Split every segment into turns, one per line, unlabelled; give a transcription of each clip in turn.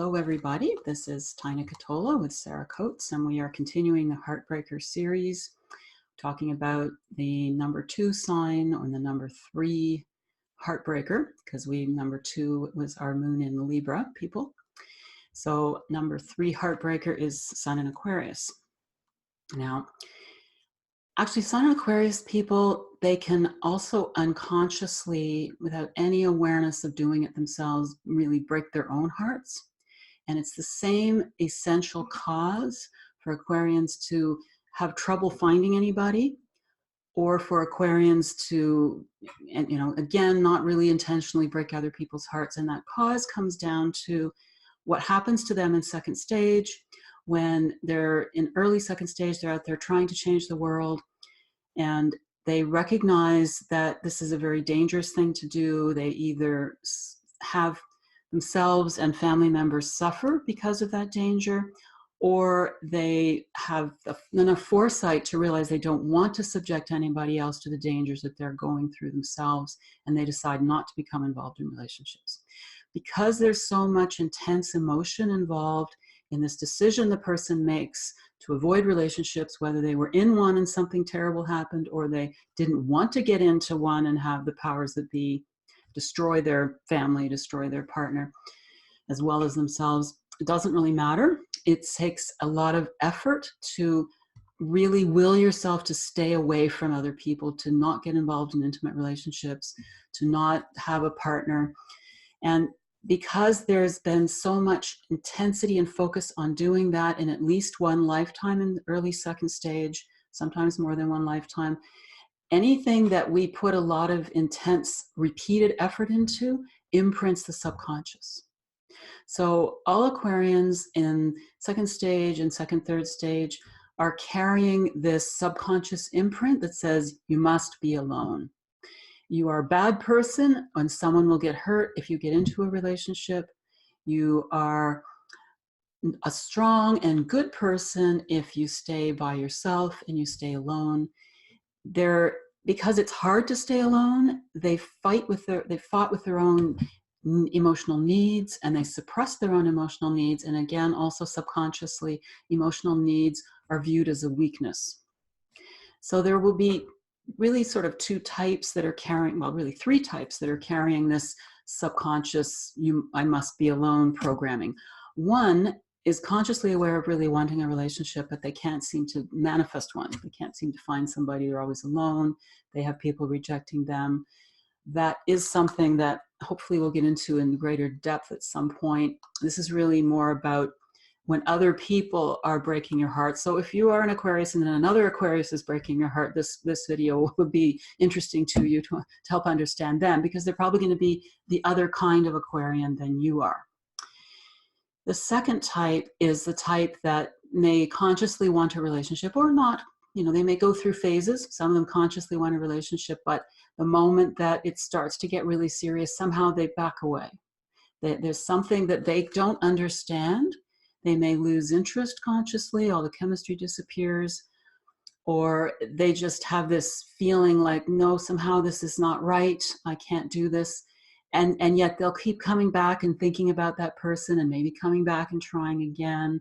Hello, everybody. This is Tina Catola with Sarah Coates, and we are continuing the Heartbreaker series, talking about the number 2 sign or the number 3 heartbreaker, because number 2 was our moon in Libra people. So number 3 heartbreaker is Sun in Aquarius. Now, actually, Sun in Aquarius people, they can also unconsciously, without any awareness of doing it themselves, really break their own hearts. And it's the same essential cause for Aquarians to have trouble finding anybody, or for Aquarians to, again, not really intentionally break other people's hearts. And that cause comes down to what happens to them in second stage. When they're in early second stage, they're out there trying to change the world, and they recognize that this is a very dangerous thing to do. They either have themselves and family members suffer because of that danger, or they have enough foresight to realize they don't want to subject anybody else to the dangers that they're going through themselves, and they decide not to become involved in relationships. Because there's so much intense emotion involved in this decision the person makes to avoid relationships, whether they were in one and something terrible happened, or they didn't want to get into one and have the powers that be destroy their family, destroy their partner, as well as themselves. It doesn't really matter. It takes a lot of effort to really will yourself to stay away from other people, to not get involved in intimate relationships, to not have a partner. And because there's been so much intensity and focus on doing that in at least one lifetime in the early second stage, sometimes more than one lifetime, anything that we put a lot of intense repeated effort into imprints the subconscious. So all Aquarians in second stage and second, third stage are carrying this subconscious imprint that says you must be alone. You are a bad person and someone will get hurt if you get into a relationship. You are a strong and good person if you stay by yourself and you stay alone. Because it's hard to stay alone, they fought with their own emotional needs, and they suppress their own emotional needs. And again, also subconsciously, emotional needs are viewed as a weakness. So there will be really sort of 2 types that are carrying, well, really 3 types that are carrying this subconscious, I must be alone programming. One is consciously aware of really wanting a relationship, but they can't seem to manifest one. They can't seem to find somebody. They're always alone. They have people rejecting them. That is something that hopefully we'll get into in greater depth at some point. This is really more about when other people are breaking your heart. So if you are an Aquarius and then another Aquarius is breaking your heart, this video would be interesting to you to help understand them, because they're probably going to be the other kind of Aquarian than you are. The second type is the type that may consciously want a relationship or not. They may go through phases. Some of them consciously want a relationship, but the moment that it starts to get really serious, somehow they back away. There's something that they don't understand. They may lose interest consciously, all the chemistry disappears, or they just have this feeling like, no, somehow this is not right, I can't do this. And yet they'll keep coming back and thinking about that person and maybe coming back and trying again.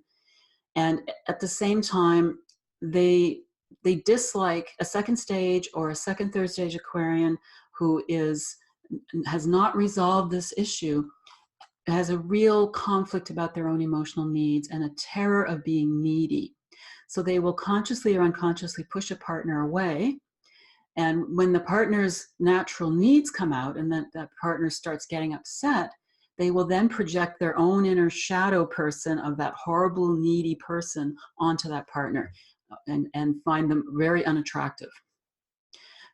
And at the same time, they dislike a second stage or a second, third stage Aquarian who has not resolved this issue, has a real conflict about their own emotional needs and a terror of being needy. So they will consciously or unconsciously push a partner away. And when the partner's natural needs come out and that partner starts getting upset, they will then project their own inner shadow person of that horrible, needy person onto that partner and find them very unattractive.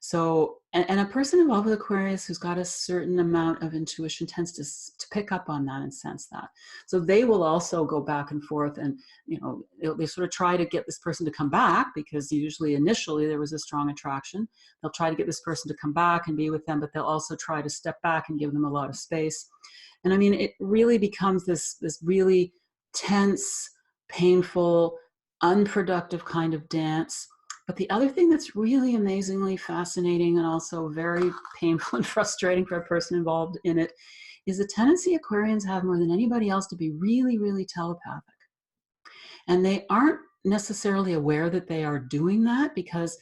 So, and a person involved with Aquarius who's got a certain amount of intuition tends to pick up on that and sense that. So they will also go back and forth and, they sort of try to get this person to come back, because usually initially there was a strong attraction. They'll try to get this person to come back and be with them, but they'll also try to step back and give them a lot of space. And I mean, it really becomes this really tense, painful, unproductive kind of dance. But the other thing that's really amazingly fascinating and also very painful and frustrating for a person involved in it is the tendency Aquarians have more than anybody else to be really, really telepathic. And they aren't necessarily aware that they are doing that, because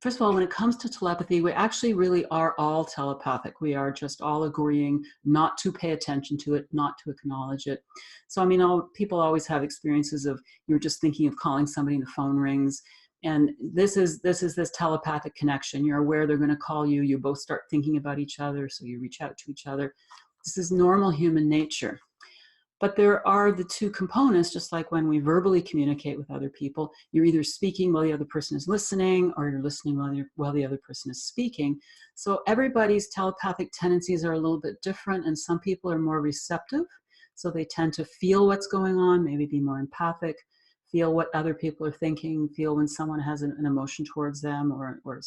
first of all, when it comes to telepathy, we actually really are all telepathic. We are just all agreeing not to pay attention to it, not to acknowledge it. So, I mean, people always have experiences of you're just thinking of calling somebody and the phone rings. And this is this telepathic connection. You're aware they're going to call you. You both start thinking about each other, so you reach out to each other. This is normal human nature. But there are the two components, just like when we verbally communicate with other people, you're either speaking while the other person is listening, or you're listening while the other person is speaking. So everybody's telepathic tendencies are a little bit different, and some people are more receptive. So they tend to feel what's going on, maybe be more empathic, feel what other people are thinking, feel when someone has an emotion towards them or an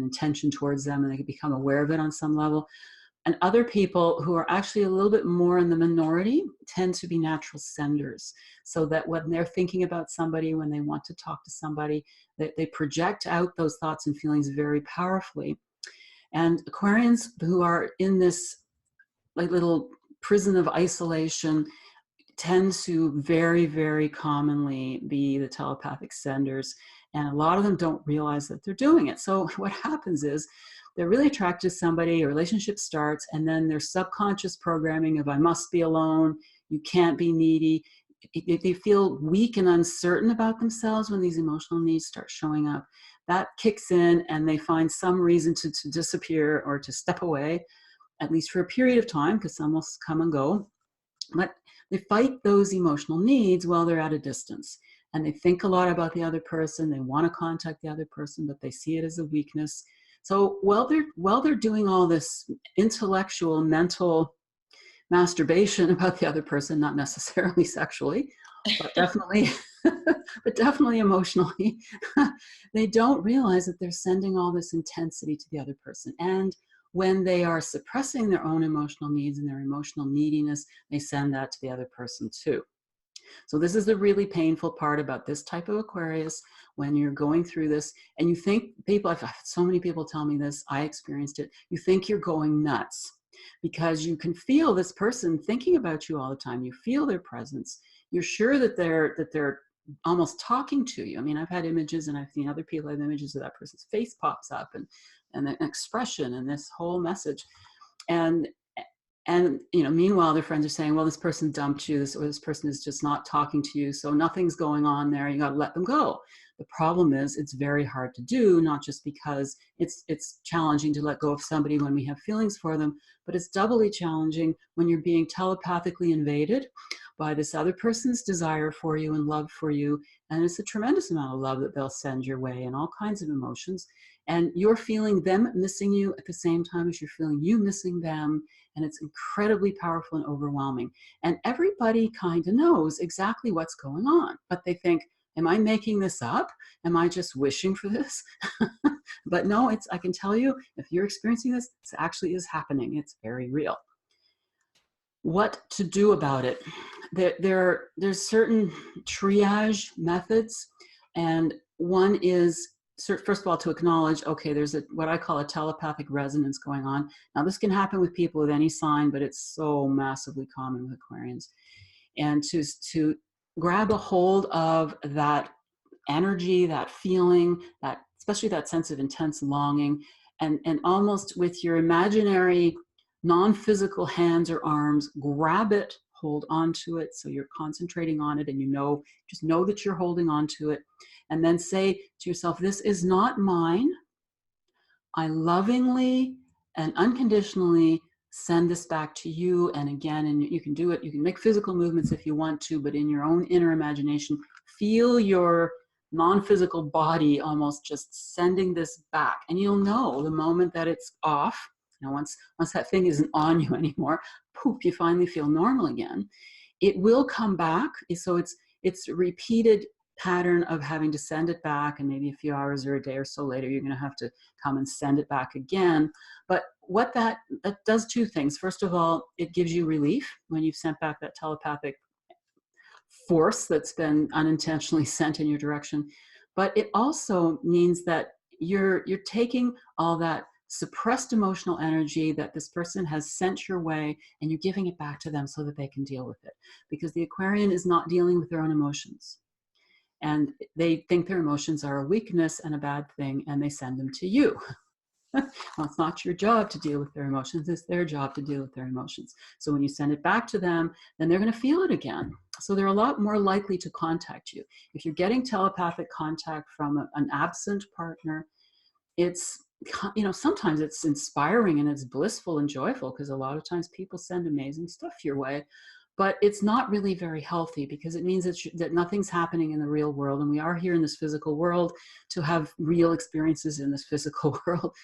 intention towards them, and they can become aware of it on some level. And other people who are actually a little bit more in the minority tend to be natural senders. So that when they're thinking about somebody, when they want to talk to somebody, they project out those thoughts and feelings very powerfully. And Aquarians who are in this like little prison of isolation tend to very, very commonly be the telepathic senders. And a lot of them don't realize that they're doing it. So what happens is they're really attracted to somebody, a relationship starts, and then their subconscious programming of I must be alone, you can't be needy. They feel weak and uncertain about themselves when these emotional needs start showing up. That kicks in and they find some reason to disappear or to step away, at least for a period of time, because some will come and go. But they fight those emotional needs while they're at a distance. And they think a lot about the other person. They want to contact the other person, but they see it as a weakness. So while they're doing all this intellectual, mental masturbation about the other person, not necessarily sexually, but definitely, but definitely emotionally, they don't realize that they're sending all this intensity to the other person. And when they are suppressing their own emotional needs and their emotional neediness, they send that to the other person too. So this is the really painful part about this type of Aquarius, when you're going through this and you think I've had so many people tell me this, I experienced it, you think you're going nuts because you can feel this person thinking about you all the time. You feel their presence. You're sure that they're almost talking to you. I mean, I've had images and I've seen other people have images of that person's face pops up and an expression and this whole message. And meanwhile, their friends are saying, well, this person dumped you, or this person is just not talking to you, so nothing's going on there. You got to let them go. The problem is it's very hard to do, not just because it's challenging to let go of somebody when we have feelings for them, but it's doubly challenging when you're being telepathically invaded by this other person's desire for you and love for you. And it's a tremendous amount of love that they'll send your way and all kinds of emotions. And you're feeling them missing you at the same time as you're feeling you missing them. And it's incredibly powerful and overwhelming. And everybody kind of knows exactly what's going on, but they think, am I making this up? Am I just wishing for this? But no, I can tell you, if you're experiencing this, it actually is happening. It's very real. What to do about it? There's certain triage methods, and one is, first of all, to acknowledge, okay, there's what I call a telepathic resonance going on. Now, this can happen with people with any sign, but it's so massively common with Aquarians. And to grab a hold of that energy, that feeling, especially that sense of intense longing, and almost with your imaginary non-physical hands or arms, grab it, hold on to it. So you're concentrating on it and just know that you're holding on to it. And then say to yourself, this is not mine. I lovingly and unconditionally send this back to you. And again, and you can do it. You can make physical movements if you want to, but in your own inner imagination, feel your non-physical body almost just sending this back. And you'll know the moment that it's off. Once that thing isn't on you anymore, poof, you finally feel normal again. It will come back. So it's a repeated pattern of having to send it back, and maybe a few hours or a day or so later, you're going to have to come and send it back again. But what that does two things. First of all, it gives you relief when you've sent back that telepathic force that's been unintentionally sent in your direction. But it also means that you're taking all that suppressed emotional energy that this person has sent your way, and you're giving it back to them so that they can deal with it. Because the Aquarian is not dealing with their own emotions. And they think their emotions are a weakness and a bad thing, and they send them to you. Well, it's not your job to deal with their emotions. It's their job to deal with their emotions. So when you send it back to them, then they're going to feel it again. So they're a lot more likely to contact you. If you're getting telepathic contact from an absent partner, it's, sometimes it's inspiring and it's blissful and joyful, because a lot of times people send amazing stuff your way. But it's not really very healthy, because it means that nothing's happening in the real world. And we are here in this physical world to have real experiences in this physical world.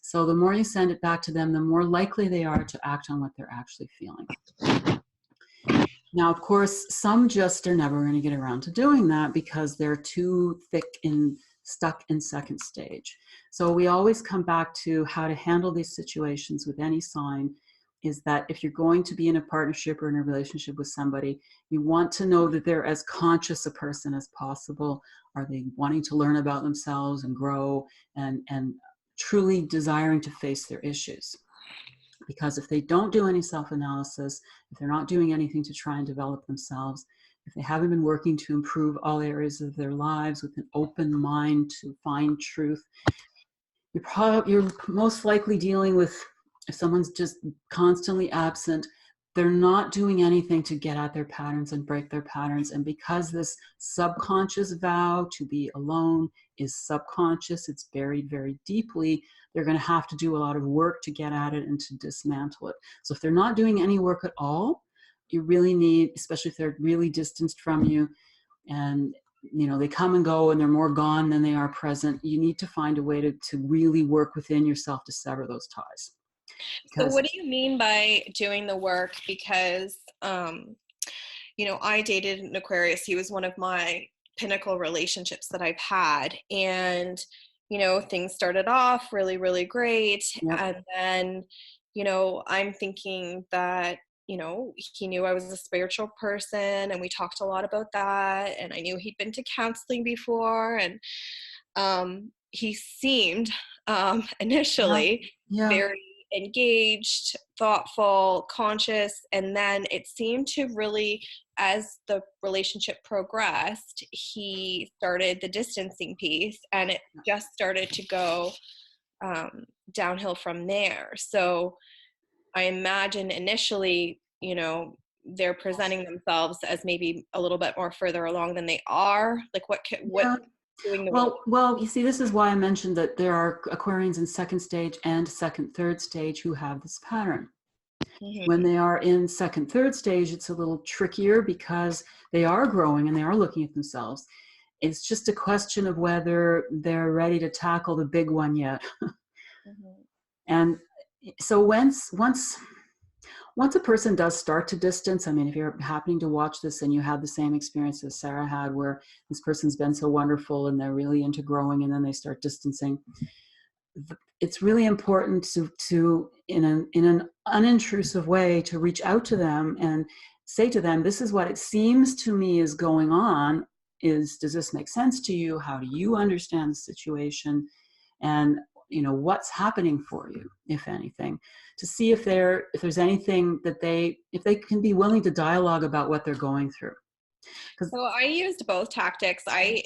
So the more you send it back to them, the more likely they are to act on what they're actually feeling. Now, of course, some just are never going to get around to doing that because they're too thick and stuck in second stage. So we always come back to how to handle these situations with any sign, is that if you're going to be in a partnership or in a relationship with somebody, you want to know that they're as conscious a person as possible. Are they wanting to learn about themselves and grow and truly desiring to face their issues? Because if they don't do any self-analysis, if they're not doing anything to try and develop themselves, if they haven't been working to improve all areas of their lives with an open mind to find truth, you're most likely dealing with, if someone's just constantly absent, they're not doing anything to get at their patterns and break their patterns. And because this subconscious vow to be alone is subconscious, it's buried very deeply, they're going to have to do a lot of work to get at it and to dismantle it. So if they're not doing any work at all, you really need, especially if they're really distanced from you and they come and go and they're more gone than they are present, you need to find a way to really work within yourself to sever those ties.
So what do you mean by doing the work? Because, I dated an Aquarius. He was one of my pinnacle relationships that I've had. And, things started off really, really great.
Yep.
And then, I'm thinking that, he knew I was a spiritual person, and we talked a lot about that. And I knew he'd been to counseling before. And he seemed initially very engaged, thoughtful, conscious, and then it seemed to really, as the relationship progressed, he started the distancing piece, and it just started to go downhill from there. So I imagine initially, they're presenting themselves as maybe a little bit more further along than they are. Like what doing the work?
Well, you see, this is why I mentioned that there are Aquarians in second stage and third stage who have this pattern. Mm-hmm. When they are in second, third stage, it's a little trickier because they are growing and they are looking at themselves. It's just a question of whether they're ready to tackle the big one yet. Mm-hmm. And so once a person does start to distance, I mean, if you're happening to watch this and you had the same experience as Sarah had, where this person's been so wonderful and they're really into growing and then they start distancing, it's really important to in an unintrusive way, to reach out to them and say to them, this is what it seems to me is going on. Does this make sense to you? How do you understand the situation? And what's happening for you, if anything, to see if there's anything that if they can be willing to dialogue about what they're going through.
So I used both tactics. I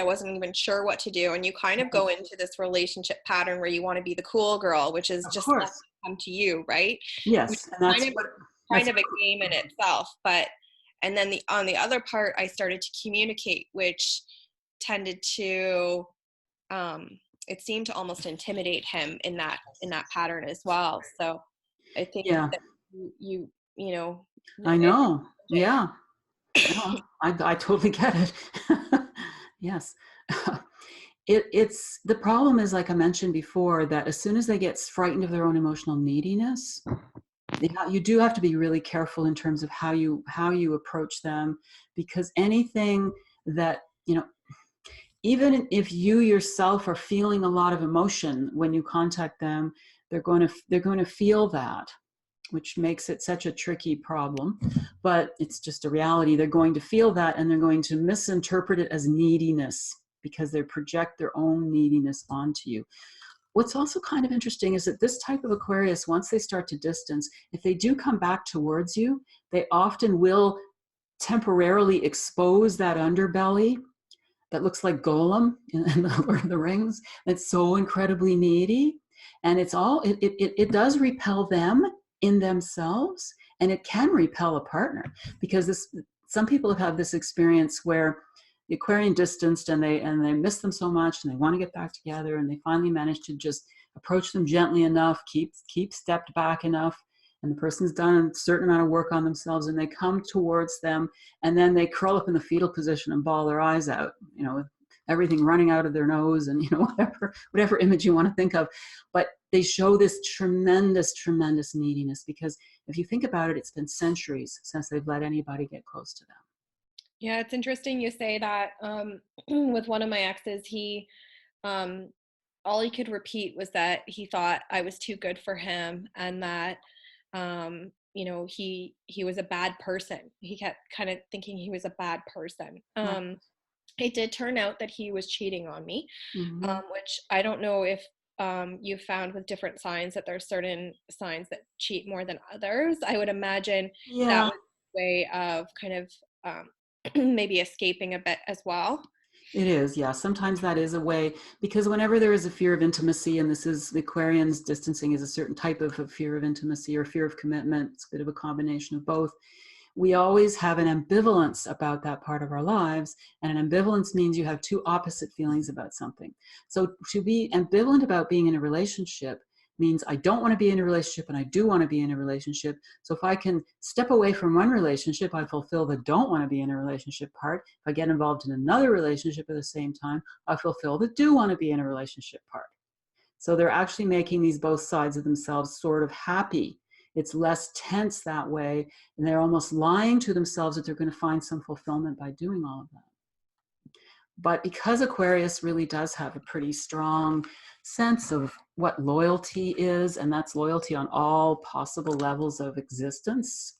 wasn't even sure what to do. And you kind of go into this relationship pattern where you want to be the cool girl, which is just let them come to you, right?
Yes. And that's
kind of a game in itself. And then on the other part, I started to communicate, which tended to, it seemed to almost intimidate him in that pattern as well. So I think that you
I know. Yeah. No, I totally get it. Yes. It's the problem is, like I mentioned before, that as soon as they get frightened of their own emotional neediness, you do have to be really careful in terms of how you approach them, because anything that, even if you yourself are feeling a lot of emotion when you contact them, they're going to feel that, which makes it such a tricky problem. But it's just a reality. They're going to feel that, and they're going to misinterpret it as neediness because they project their own neediness onto you. what's also kind of interesting is that this type of Aquarius, once they start to distance, if they do come back towards you, they often will temporarily expose that underbelly that looks like Golem in the Lord of the Rings. That's so incredibly needy. And it does repel them in themselves, and it can repel a partner, because some people have had this experience where the Aquarian distanced and they miss them so much and they want to get back together, and they finally manage to just approach them gently enough, keep stepped back enough, and the person's done a certain amount of work on themselves, and they come towards them, and then they curl up in the fetal position and bawl their eyes out, with everything running out of their nose, and whatever image you want to think of. But they show this tremendous neediness, because if you think about it, it's been centuries since they've let anybody get close to them.
Yeah, it's interesting you say that. With one of my exes, he all he could repeat was that he thought I was too good for him, and that he was a bad person. He kept kind of thinking he was a bad person. It did turn out that he was cheating on me, which I don't know if you've found with different signs that there's certain signs that cheat more than others. I would imagine that was a way of kind of maybe escaping a bit as well.
It is, yeah. Sometimes that is a way, because whenever there is a fear of intimacy, and this is the Aquarians, distancing is a certain type of a fear of intimacy or fear of commitment. It's a bit of a combination of both. We always have an ambivalence about that part of our lives, and an ambivalence means you have two opposite feelings about something. So to be ambivalent about being in a relationship means I don't want to be in a relationship and I do want to be in a relationship. So if I can step away from one relationship, I fulfill the don't want to be in a relationship part. If I get involved in another relationship at the same time, I fulfill the do want to be in a relationship part. So they're actually making these both sides of themselves sort of happy. It's less tense that way, and they're almost lying to themselves that they're going to find some fulfillment by doing all of that. But because Aquarius really does have a pretty strong sense of what loyalty is, and that's loyalty on all possible levels of existence,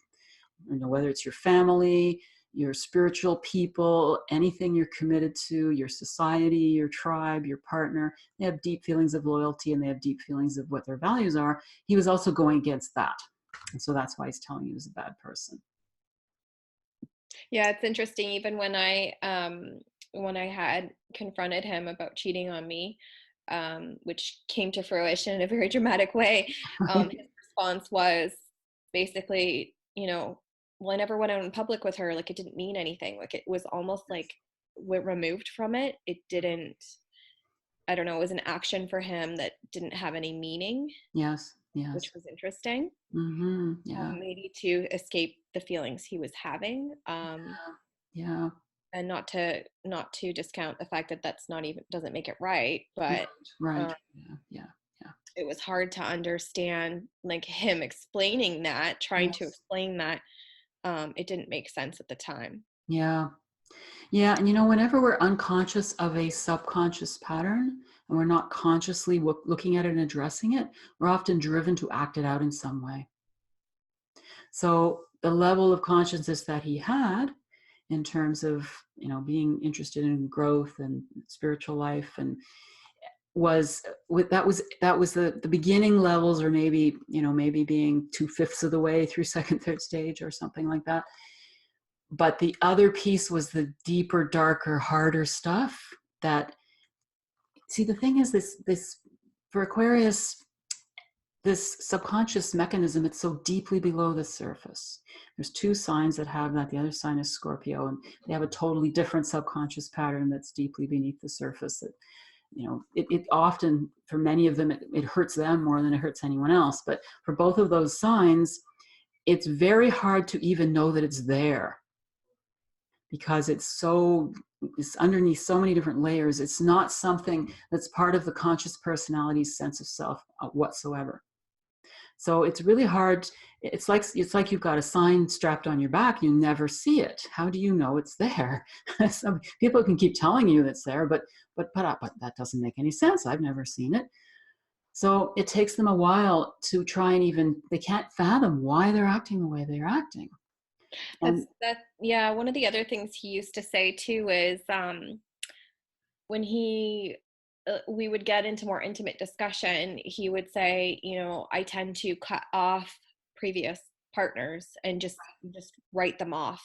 whether it's your family, your spiritual people, anything you're committed to, your society, your tribe, your partner, they have deep feelings of loyalty, and they have deep feelings of what their values are. He was also going against that. And so that's why he's telling you he was a bad person.
Yeah, it's interesting. Even when I had confronted him about cheating on me, which came to fruition in a very dramatic way, his response was basically, well, I never went out in public with her. Like, it didn't mean anything. Like, it was almost like we're removed from it. It didn't, I don't know, it was an action for him that didn't have any meaning.
Yes.
Which was interesting.
Yeah.
Maybe to escape the feelings he was having.
Yeah.
And not to discount the fact that that's not even, doesn't make it right, but
right. Yeah.
It was hard to understand, like, him explaining that, trying to explain that. It didn't make sense at the time.
Yeah. And whenever we're unconscious of a subconscious pattern, and we're not consciously looking at it and addressing it, we're often driven to act it out in some way. So the level of consciousness that he had in terms of, being interested in growth and spiritual life, and that was the beginning levels, or maybe being 2/5 of the way through second, third stage or something like that. But the other piece was the deeper, darker, harder stuff. The thing is, this for Aquarius, this subconscious mechanism, it's so deeply below the surface. There's two signs that have that. The other sign is Scorpio, and they have a totally different subconscious pattern that's deeply beneath the surface. That, it often, for many of them, it hurts them more than it hurts anyone else. But for both of those signs, it's very hard to even know that it's there, because it's underneath so many different layers. It's not something that's part of the conscious personality's sense of self whatsoever. So it's really hard. It's like you've got a sign strapped on your back. You never see it. How do you know it's there? Some people can keep telling you it's there, but that doesn't make any sense. I've never seen it. So it takes them a while to try and they can't fathom why they're acting the way they're acting.
Yeah, one of the other things he used to say too is when he we would get into more intimate discussion, he would say, I tend to cut off previous partners and just write them off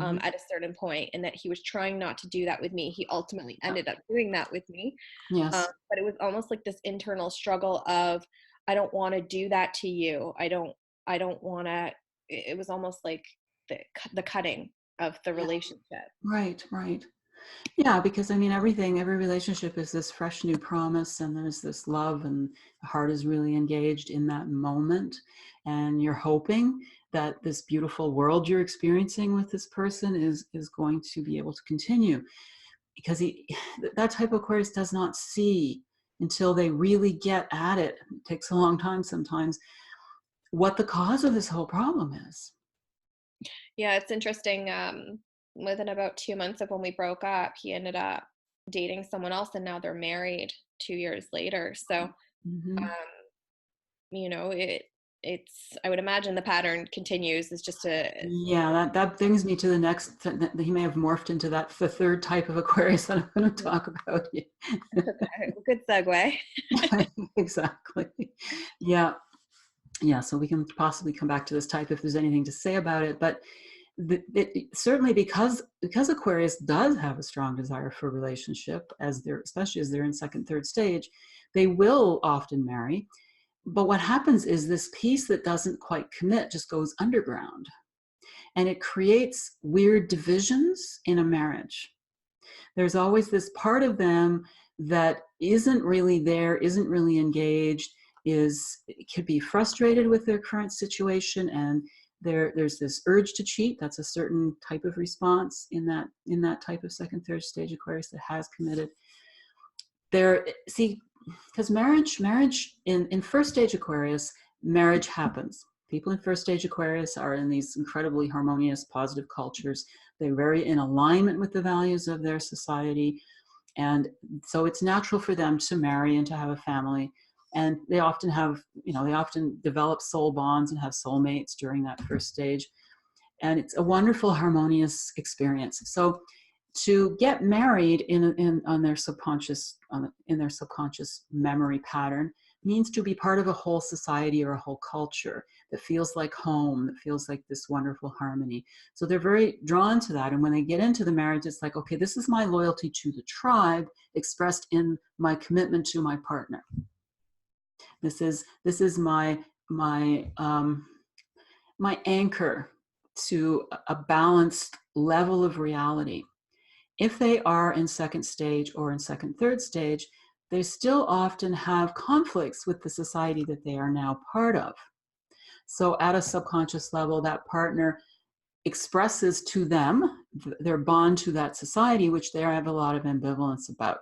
Mm-hmm.
at a certain point, and that he was trying not to do that with me. He ultimately ended up doing that with me.
Yes.
But it was almost like this internal struggle of, I don't want to do that to you. I don't want to. It was almost like the cutting of the
Yeah.
relationship.
Right, right. Yeah, because I mean, every relationship is this fresh new promise, and there's this love, and the heart is really engaged in that moment. And you're hoping that this beautiful world you're experiencing with this person is going to be able to continue. Because that type of Aquarius does not see until they really get at it. It takes a long time sometimes, what the cause of this whole problem is.
Yeah, it's interesting. Within about 2 months of when we broke up, he ended up dating someone else, and now they're married 2 years later. So,
Mm-hmm.
it's, I would imagine the pattern continues. It's just
Yeah, that brings me to the next. He may have morphed into the third type of Aquarius that I'm going to talk about.
good segue.
Exactly. Yeah, yeah. So we can possibly come back to this type if there's anything to say about it. But certainly because Aquarius does have a strong desire for a relationship, especially as they're in second, third stage, they will often marry. But what happens is this piece that doesn't quite commit just goes underground. And it creates weird divisions in a marriage. There's always this part of them that isn't really there, isn't really engaged, could be frustrated with their current situation, and there's this urge to cheat. That's a certain type of response in that type of second, third stage Aquarius that has committed. Because marriage in first stage Aquarius, marriage happens. People in first stage Aquarius are in these incredibly harmonious, positive cultures. They're very in alignment with the values of their society. And so it's natural for them to marry and to have a family. And they often develop soul bonds and have soulmates during that first stage. And it's a wonderful, harmonious experience. So to get married in their subconscious memory pattern means to be part of a whole society or a whole culture that feels like home, that feels like this wonderful harmony. So they're very drawn to that. And when they get into the marriage, it's like, okay, this is my loyalty to the tribe expressed in my commitment to my partner. This is my anchor to a balanced level of reality. If they are in second stage or in second, third stage, they still often have conflicts with the society that they are now part of. So at a subconscious level, that partner expresses to them their bond to that society, which they have a lot of ambivalence about.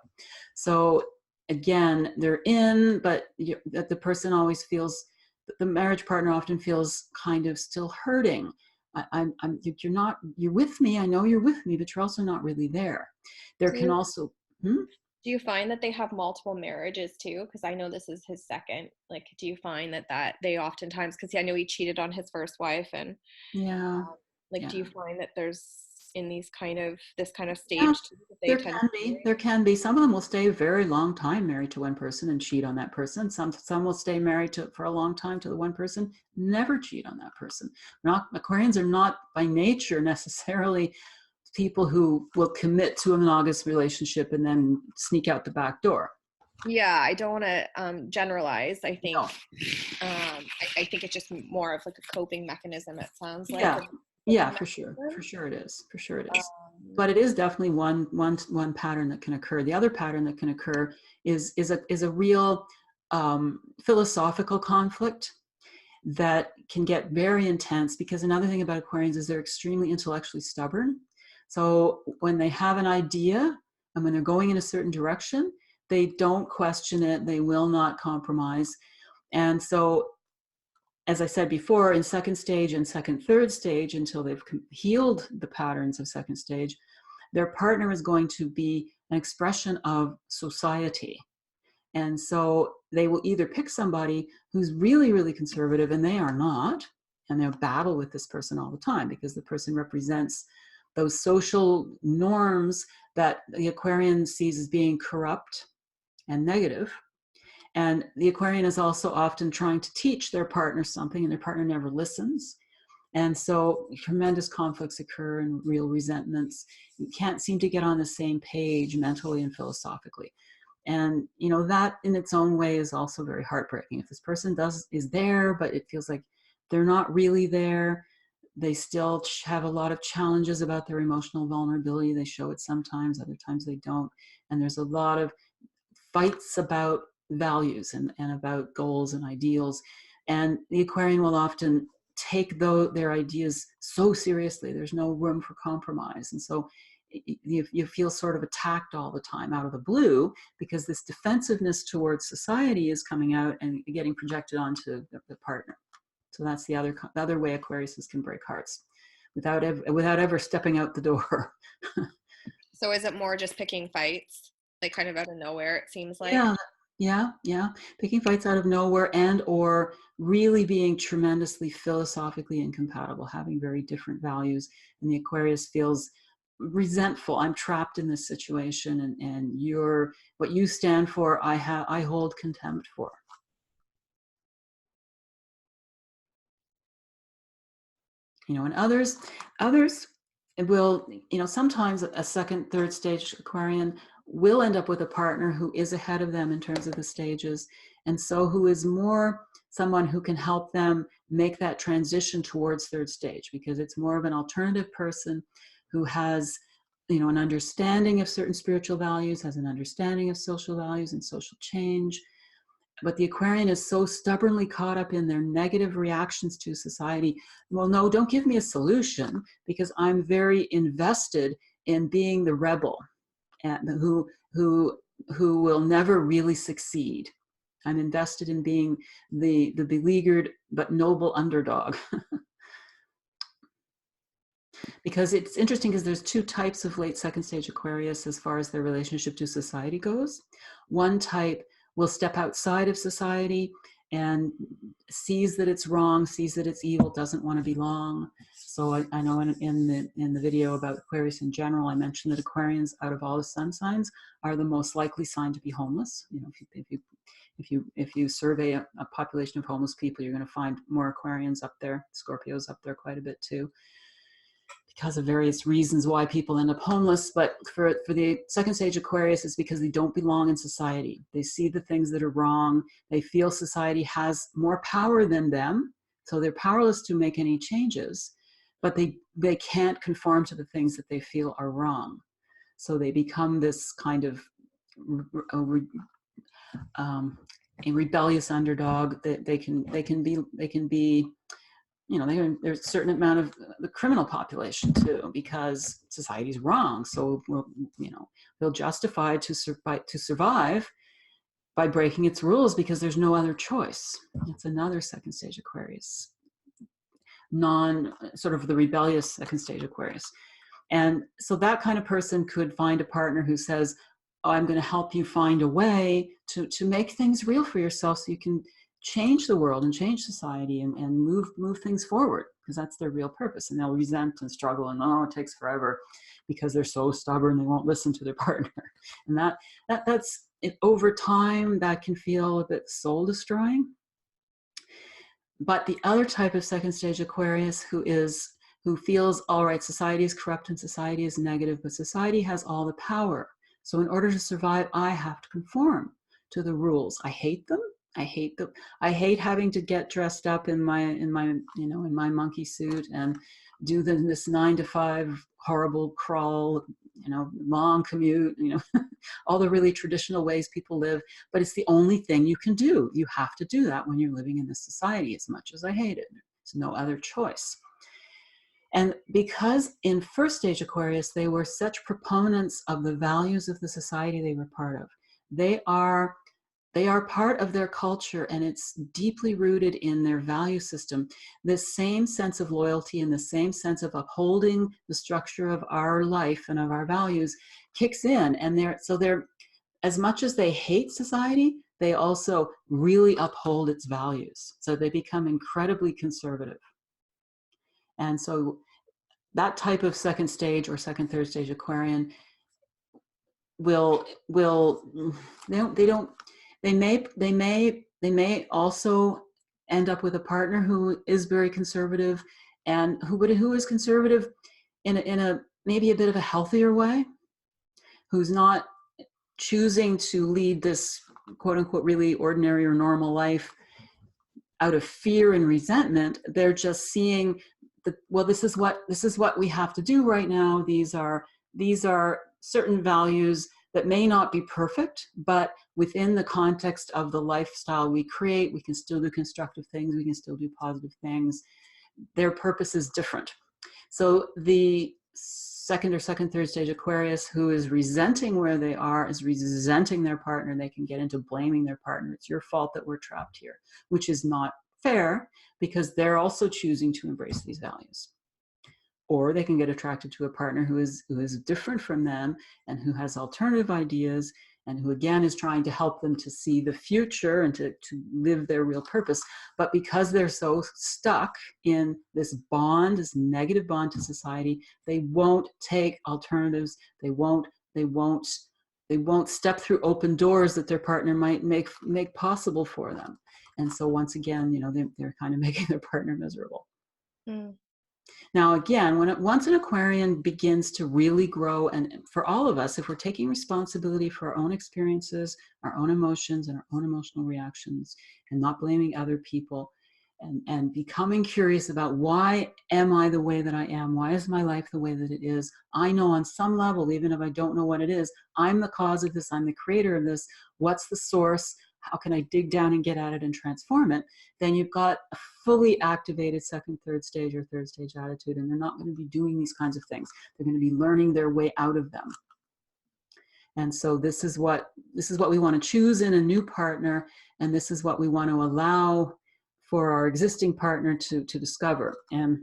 So again, they're in, but the person always feels, the marriage partner often feels kind of still hurting. You're with me. I know you're with me, but you're also not really there. There can also,
do you find that they have multiple marriages too? Because I know this is his second. Like, do you find that they oftentimes, because I know he cheated on his first wife, and
yeah,
do you find that there's in this kind of stage
yeah,
too, that they tend to
there can be. Some of them will stay a very long time married to one person and cheat on that person. Some will stay married for a long time to the one person, never cheat on that person. Aquarians are not by nature necessarily people who will commit to a monogamous relationship and then sneak out the back door.
Yeah, I don't want to generalize. I think
No.
I think it's just more of like a coping mechanism, it sounds like.
Yeah, for sure it is. But it is definitely one pattern that can occur. The other pattern that can occur is a real philosophical conflict that can get very intense, because another thing about Aquarians is they're extremely intellectually stubborn. So when they have an idea and when they're going in a certain direction, they don't question it. They will not compromise. And so, as I said before, in second stage and second, third stage, until they've healed the patterns of second stage, their partner is going to be an expression of society. And so they will either pick somebody who's really, really conservative, and they are not, and they'll battle with this person all the time because the person represents those social norms that the Aquarian sees as being corrupt and negative. And the Aquarian is also often trying to teach their partner something, and their partner never listens. And so tremendous conflicts occur and real resentments. You can't seem to get on the same page mentally and philosophically. And that in its own way is also very heartbreaking. If this person is there, but it feels like they're not really there, they still have a lot of challenges about their emotional vulnerability. They show it sometimes, other times they don't. And there's a lot of fights about values and about goals and ideals. And the Aquarian will often take their ideas so seriously. There's no room for compromise. And so you feel sort of attacked all the time out of the blue, because this defensiveness towards society is coming out and getting projected onto the partner. So that's the other way Aquariuses can break hearts, without ever stepping out the door.
So is it more just picking fights, like kind of out of nowhere, it seems like?
Yeah. Picking fights out of nowhere, and or really being tremendously philosophically incompatible, having very different values. And the Aquarius feels resentful. I'm trapped in this situation, and what you stand for, I hold contempt for. And others will, sometimes a second, third stage Aquarian will end up with a partner who is ahead of them in terms of the stages, and so who is more someone who can help them make that transition towards third stage, because it's more of an alternative person who has an understanding of certain spiritual values, has an understanding of social values and social change. But the Aquarian is so stubbornly caught up in their negative reactions to society. Well, no, don't give me a solution, because I'm very invested in being the rebel, and who will never really succeed. I'm invested in being the beleaguered but noble underdog. Because it's interesting, because there's two types of late second stage Aquarius as far as their relationship to society goes. One type will step outside of society and sees that it's wrong, sees that it's evil, doesn't want to belong. So I know in the video about Aquarius in general, I mentioned that Aquarians, out of all the sun signs, are the most likely sign to be homeless. If you survey a population of homeless people, you're going to find more Aquarians up there, Scorpios up there quite a bit too, because of various reasons why people end up homeless. But for the second stage Aquarius, it's because they don't belong in society. They see the things that are wrong. They feel society has more power than them, so they're powerless to make any changes, but they can't conform to the things that they feel are wrong. So they become this kind of a rebellious underdog. That they can be there's a certain amount of the criminal population too, because society's wrong. So they'll justify to survive by breaking its rules, because there's no other choice. It's another second stage Aquarius, sort of the rebellious second stage Aquarius. And so that kind of person could find a partner who says, oh, I'm going to help you find a way to make things real for yourself, so you can change the world and change society and move things forward, because that's their real purpose. And they'll resent and struggle, and it takes forever because they're so stubborn, they won't listen to their partner. And that's it. Over time, that can feel a bit soul destroying. But the other type of second stage Aquarius who feels, all right, society is corrupt and society is negative, but society has all the power. So in order to survive, I have to conform to the rules. I hate them. I hate having to get dressed up in my monkey suit and do this 9-to-5 horrible crawl, long commute, all the really traditional ways people live. But it's the only thing you can do. You have to do that when you're living in this society, as much as I hate it. There's no other choice. And because in first stage Aquarius, they were such proponents of the values of the society they were part of. They are part of their culture, and it's deeply rooted in their value system. This same sense of loyalty and the same sense of upholding the structure of our life and of our values kicks in. And they're as much as they hate society, they also really uphold its values. So they become incredibly conservative. And so that type of second stage or second, third stage Aquarian, will they may also end up with a partner who is very conservative, and who is conservative in a maybe a bit of a healthier way, who's not choosing to lead this quote unquote really ordinary or normal life out of fear and resentment. They're just seeing that, well, this is what we have to do right now. These are certain values that may not be perfect, but within the context of the lifestyle we create, we can still do constructive things, we can still do positive things. Their purpose is different. So the second, third stage Aquarius who is resenting where they are, is resenting their partner, they can get into blaming their partner. It's your fault that we're trapped here, which is not fair, because they're also choosing to embrace these values. Or they can get attracted to a partner who is different from them and who has alternative ideas, and who again is trying to help them to see the future and to live their real purpose. But because they're so stuck in this bond, this negative bond to society, they won't take alternatives. They won't step through open doors that their partner might make possible for them. And so once again, they're kind of making their partner miserable. Mm. Now, again, once an Aquarian begins to really grow, and for all of us, if we're taking responsibility for our own experiences, our own emotions, and our own emotional reactions, and not blaming other people, and becoming curious about, why am I the way that I am? Why is my life the way that it is? I know on some level, even if I don't know what it is, I'm the cause of this, I'm the creator of this. What's the source? How can I dig down and get at it and transform it? Then you've got a fully activated second, third stage or third stage attitude, and they're not going to be doing these kinds of things. They're going to be learning their way out of them. And so this is what we want to choose in a new partner, and this is what we want to allow for our existing partner to discover. And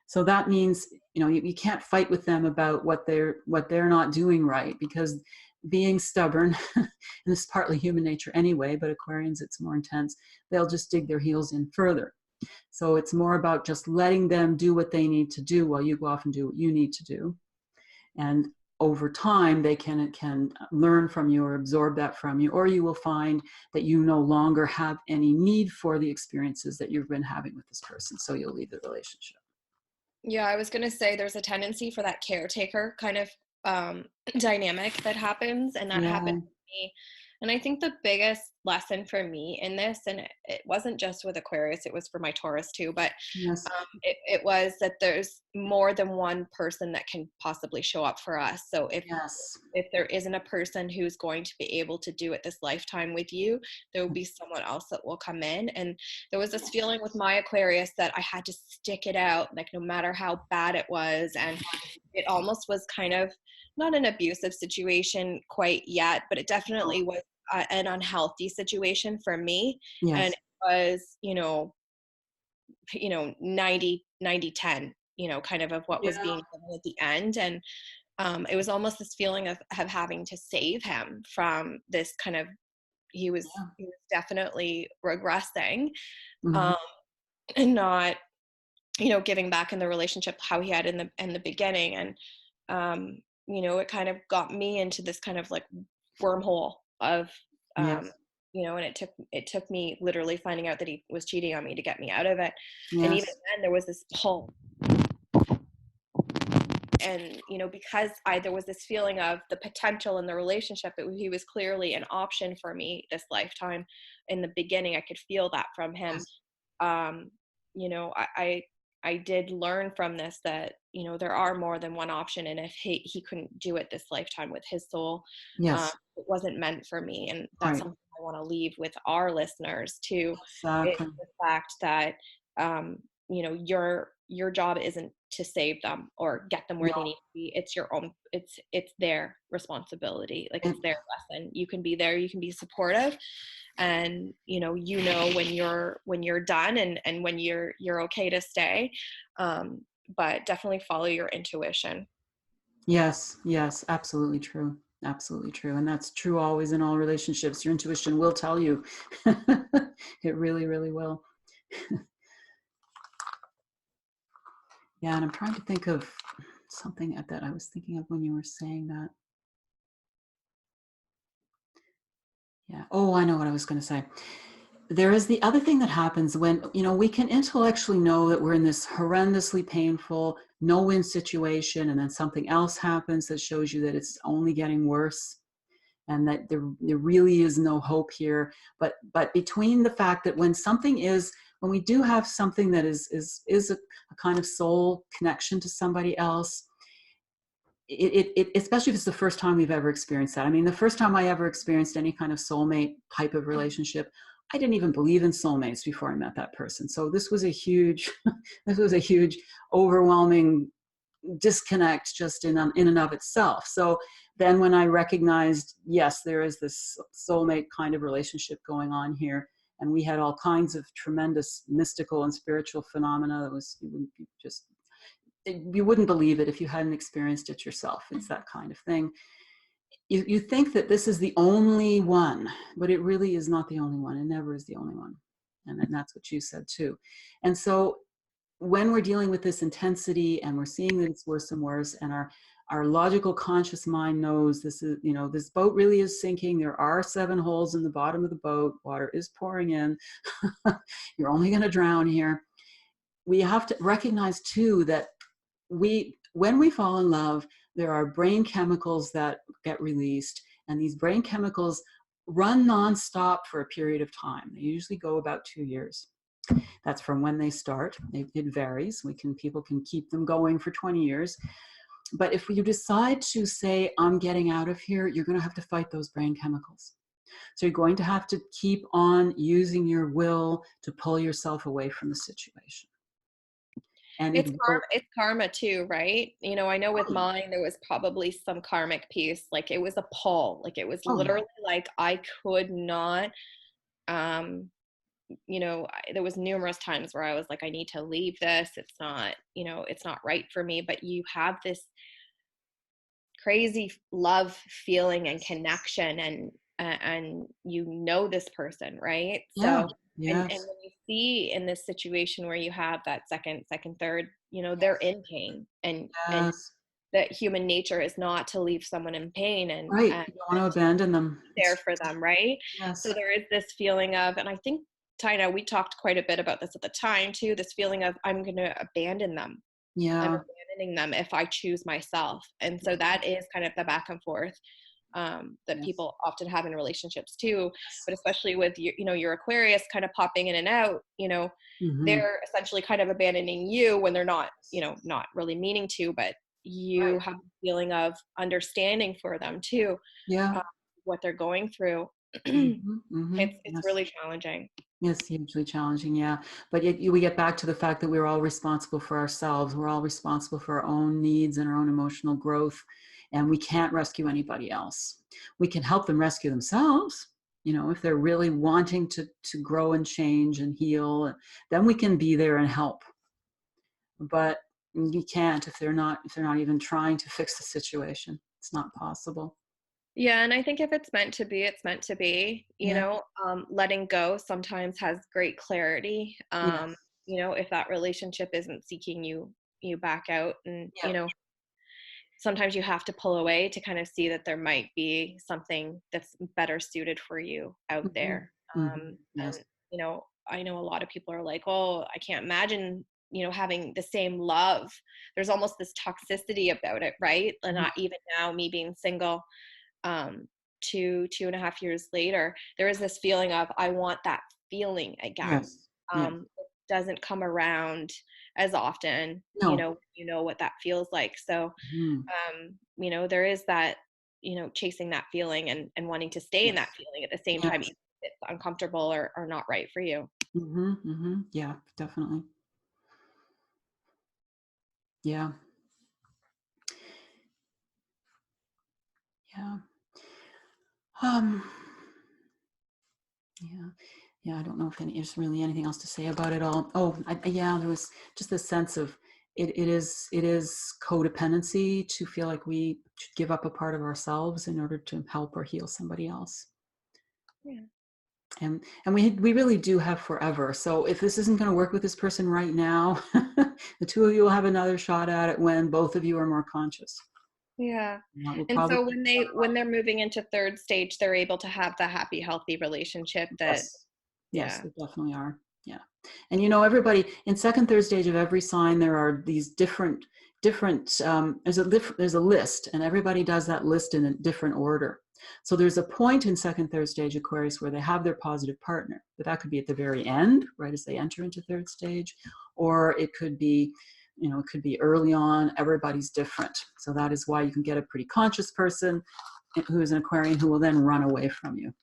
so that means, you can't fight with them about what they're not doing right, because being stubborn, and this is partly human nature anyway, but Aquarians, it's more intense, they'll just dig their heels in further. So it's more about just letting them do what they need to do while you go off and do what you need to do. And over time, they can learn from you or absorb that from you, or you will find that you no longer have any need for the experiences that you've been having with this person. So you'll leave the relationship.
Yeah, I was going to say there's a tendency for that caretaker kind of dynamic that happens, and that happened to me. And I think the biggest lesson for me in this, and it wasn't just with Aquarius, it was for my Taurus too, but
yes.
It was that there's more than one person that can possibly show up for us. So if there isn't a person who's going to be able to do it this lifetime with you, there will be someone else that will come in. And there was this feeling with my Aquarius that I had to stick it out, like no matter how bad it was. And it almost was kind of not an abusive situation quite yet, but it definitely was an unhealthy situation for me.
Yes.
And it was, 90-10, kind of what was being given at the end. And it was almost this feeling of having to save him from this kind of, he was definitely regressing, and not, giving back in the relationship how he had in the beginning. And it kind of got me into this kind of like wormhole of and it took me literally finding out that he was cheating on me to get me out of it. And even then there was this pull, and because there was this feeling of the potential in the relationship, he was clearly an option for me this lifetime. In the beginning I could feel that from him. I did learn from this that there are more than one option, and if he couldn't do it this lifetime with his soul, it wasn't meant for me. And that's something I want to leave with our listeners too. Exactly. Is the fact that your job isn't to save them or get them where they need to be. It's your own, it's their responsibility. Like it's their lesson. You can be there, you can be supportive, and when you're done and when you're okay to stay, but definitely follow your intuition.
Yes, absolutely true. Absolutely true. And that's true always in all relationships. Your intuition will tell you. It really, really will. Yeah, and I'm trying to think of something that I was thinking of when you were saying that. Yeah. Oh, I know what I was going to say. There is the other thing that happens when, we can intellectually know that we're in this horrendously painful no-win situation, and then something else happens that shows you that it's only getting worse and that there really is no hope here. But between the fact that when we do have something that is a kind of soul connection to somebody else, it especially if it's the first time we've ever experienced that. I mean, the first time I ever experienced any kind of soulmate type of relationship, I didn't even believe in soulmates before I met that person. So this was a huge, overwhelming disconnect just in and of itself. So then when I recognized, yes, there is this soulmate kind of relationship going on here, and we had all kinds of tremendous mystical and spiritual phenomena that was you wouldn't believe it if you hadn't experienced it yourself. It's that kind of thing. You think that this is the only one, but it really is not the only one. It never is the only one. And that's what you said too. And so when we're dealing with this intensity and we're seeing that it's worse and worse, and our logical conscious mind knows this is, this boat really is sinking. There are 7 holes in the bottom of the boat. Water is pouring in. You're only going to drown here. We have to recognize too that when we fall in love, there are brain chemicals that get released, and these brain chemicals run nonstop for a period of time. They usually go about 2 years. That's from when they start. It varies. People can keep them going for 20 years. But if you decide to say, I'm getting out of here, you're going to have to fight those brain chemicals. So you're going to have to keep on using your will to pull yourself away from the situation. And
it's karma too, right? I know with mine there was probably some karmic piece. Like it was a pull. Like it was literally like I could not there was numerous times where I was like, I need to leave this. It's not, it's not right for me. But you have this crazy love feeling and connection, and this person, right?
Yeah.
So,
Yes.
and when you see in this situation where you have that second, third, they're in pain, and that human nature is not to leave someone in pain, and
right. You don't want to abandon them.
There for them, right?
Yes.
So there is this feeling of, and I think Tina, we talked quite a bit about this at the time too, this feeling of I'm going to abandon them.
Yeah.
I'm abandoning them if I choose myself. And so that is kind of the back and forth that people often have in relationships too, but especially with your Aquarius kind of popping in and out, they're essentially kind of abandoning you when they're not, not really meaning to, but you have a feeling of understanding for them too.
Yeah.
What they're going through. It's really challenging.
Yes, hugely challenging, yeah. But yet we get back to the fact that we're all responsible for ourselves. We're all responsible for our own needs and our own emotional growth, and we can't rescue anybody else. We can help them rescue themselves, if they're really wanting to grow and change and heal, then we can be there and help. But you can't if they're not even trying to fix the situation. It's not possible.
Yeah, and I think if it's meant to be, it's meant to be. Letting go sometimes has great clarity. If that relationship isn't seeking you back out, and sometimes you have to pull away to kind of see that there might be something that's better suited for you out there. And I know a lot of people are like, oh, I can't imagine having the same love. There's almost this toxicity about it, right? And not even now, me being single, 2.5 years later, there is this feeling of I want that feeling again. It doesn't come around as often.
No.
What that feels like. So there is that chasing that feeling and wanting to stay in that feeling at the same time, even if it's uncomfortable or not right for you.
Yeah, definitely. Yeah. I don't know if there's really anything else to say about it all. There was just this sense of it is codependency to feel like we should give up a part of ourselves in order to help or heal somebody else. And we really do have forever. So if this isn't going to work with this person right now, the two of you will have another shot at it when both of you are more conscious.
Yeah.
That will
And
probably,
so when they're moving into third stage, they're able to have the happy, healthy relationship that,
yes, yes,
yeah.
they definitely are. Yeah. And you know, everybody in second, third stage of every sign, there are these different, there's a list, and everybody does that list in a different order. So there's a point in second, third stage Aquarius where they have their positive partner, but that could be at the very end, right as they enter into third stage, or it could be, you know, it could be early on. Everybody's different. So that is why you can get a pretty conscious person who is an Aquarian who will then run away from you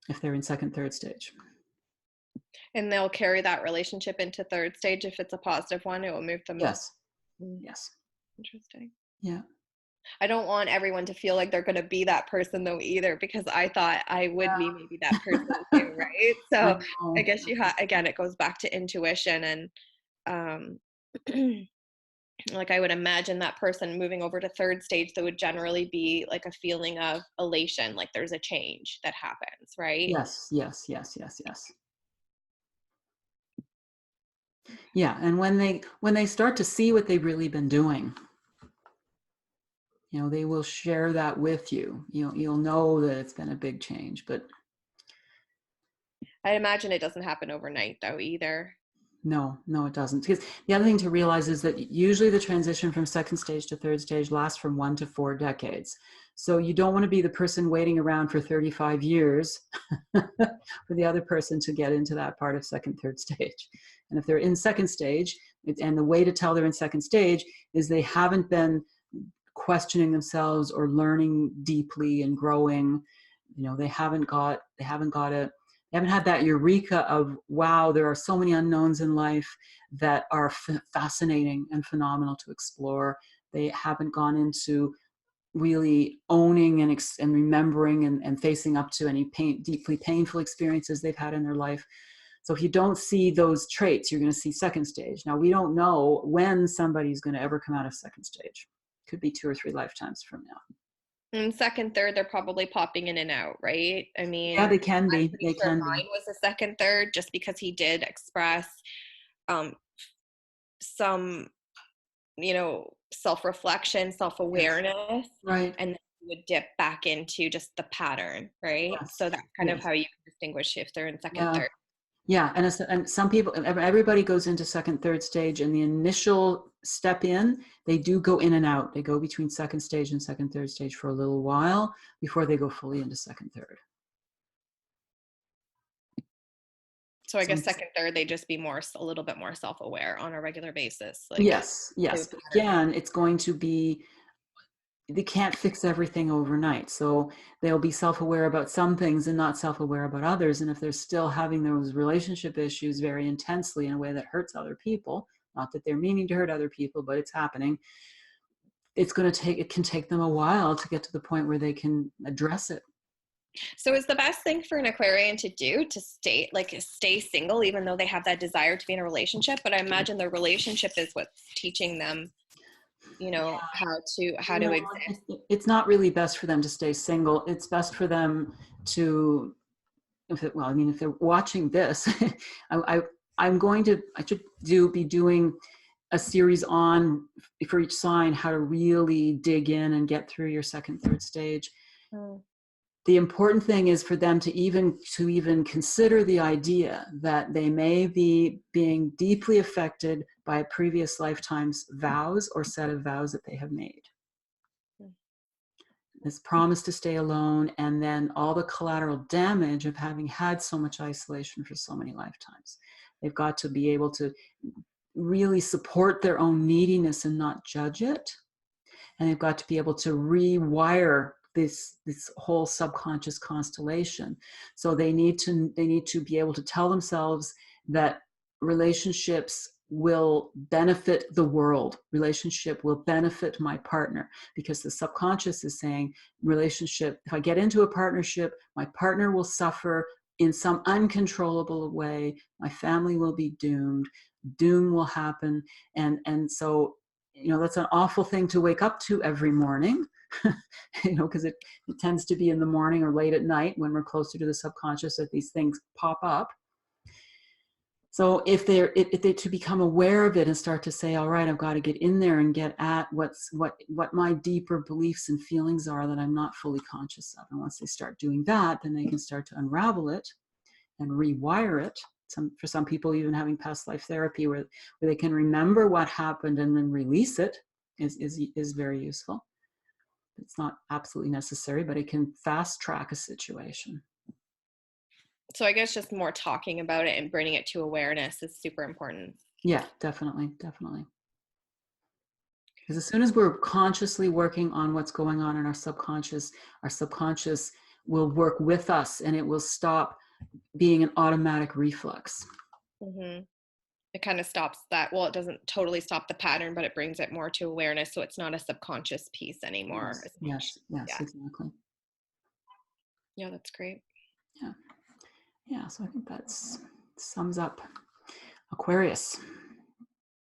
if they're in second, third stage.
And they'll carry that relationship into third stage. If it's a positive one, it will move them.
Yes.
Mm,
Yes.
interesting.
Yeah.
I don't want everyone to feel like they're going to be that person though either, because I thought I would be maybe that person too, right?
I
So I
know.
guess again, it goes back to intuition, and um, like I would imagine that person moving over to third stage, there would generally be like a feeling of elation, like there's a change that happens, right?
Yes, yes, yes, yes, yes. Yeah, and when they start to see what they've really been doing, you know, they will share that with you. You'll know that it's been a big change, but
I imagine it doesn't happen overnight though either.
no, it doesn't. Because the other thing to realize is that usually the transition from second stage to third stage lasts from 1 to 4 decades. So you don't want to be the person waiting around for 35 years for the other person to get into that part of second, third stage. And if they're in second stage, and the way to tell they're in second stage is they haven't been questioning themselves or learning deeply and growing. You know, they haven't had that eureka of, wow, there are so many unknowns in life that are fascinating and phenomenal to explore. They haven't gone into really owning and remembering and facing up to any deeply painful experiences they've had in their life. So if you don't see those traits, you're going to see second stage. Now, we don't know when somebody's going to ever come out of second stage. Could be 2 or 3 lifetimes from now.
And second, third, they're probably popping in and out, right? I
Yeah,
mean,
they can
I'm
be.
pretty
They
sure
can be.
mine was a second, third, just because he did express um, some, self-reflection,
Yes.
self-awareness,
Right.
and then he would dip back into just the pattern, right?
Yes.
So that's kind of
Yes.
how you can distinguish if they're in second,
Yeah.
third.
Yeah. And some people, everybody goes into second, third stage, and the initial step in, they do go in and out. They go between second stage and second, third stage for a little while before they go fully into second, third.
So I
So
guess second, third, they just be a little bit more self-aware on a regular basis. Like,
yes,
they
yes.
would
But
pattern.
again, it's going to be, they can't fix everything overnight. So they'll be self-aware about some things and not self-aware about others. And if they're still having those relationship issues very intensely in a way that hurts other people, not that they're meaning to hurt other people, but it's happening, it can take them a while to get to the point where they can address it.
So is the best thing for an Aquarian to do to stay single, even though they have that desire to be in a relationship? But I imagine the relationship is what's teaching them, how to
No,
exist.
it's not really best for them to stay single. It's best for them to, if they're watching this, I, I should be doing a series on, for each sign, how to really dig in and get through your second, third stage.
Mm.
The important thing is for them to even consider the idea that they may be being deeply affected by a previous lifetime's vows or set of vows that they have made. This promise to stay alone, and then all the collateral damage of having had so much isolation for so many lifetimes. They've got to be able to really support their own neediness and not judge it. And they've got to be able to rewire this whole subconscious constellation. So they need to be able to tell themselves that relationships will benefit the world. Relationship will benefit my partner, because the subconscious is saying, relationship, if I get into a partnership, my partner will suffer in some uncontrollable way. My family will be doomed. Doom will happen. And so, that's an awful thing to wake up to every morning, because it tends to be in the morning or late at night when we're closer to the subconscious that these things pop up. So if they're to become aware of it and start to say, all right, I've got to get in there and get at what my deeper beliefs and feelings are that I'm not fully conscious of. And once they start doing that, then they can start to unravel it and rewire it. For some people, even having past life therapy where they can remember what happened and then release it is very useful. It's not absolutely necessary, but it can fast track a situation.
So I guess just more talking about it and bringing it to awareness is super important.
Yeah, definitely. Because as soon as we're consciously working on what's going on in our subconscious will work with us, and it will stop being an automatic reflex.
Mm-hmm. It kind of stops that. Well, it doesn't totally stop the pattern, but it brings it more to awareness. So it's not a subconscious piece anymore.
Yes,
Yeah.
exactly.
Yeah, that's great.
Yeah. So I think that sums up Aquarius.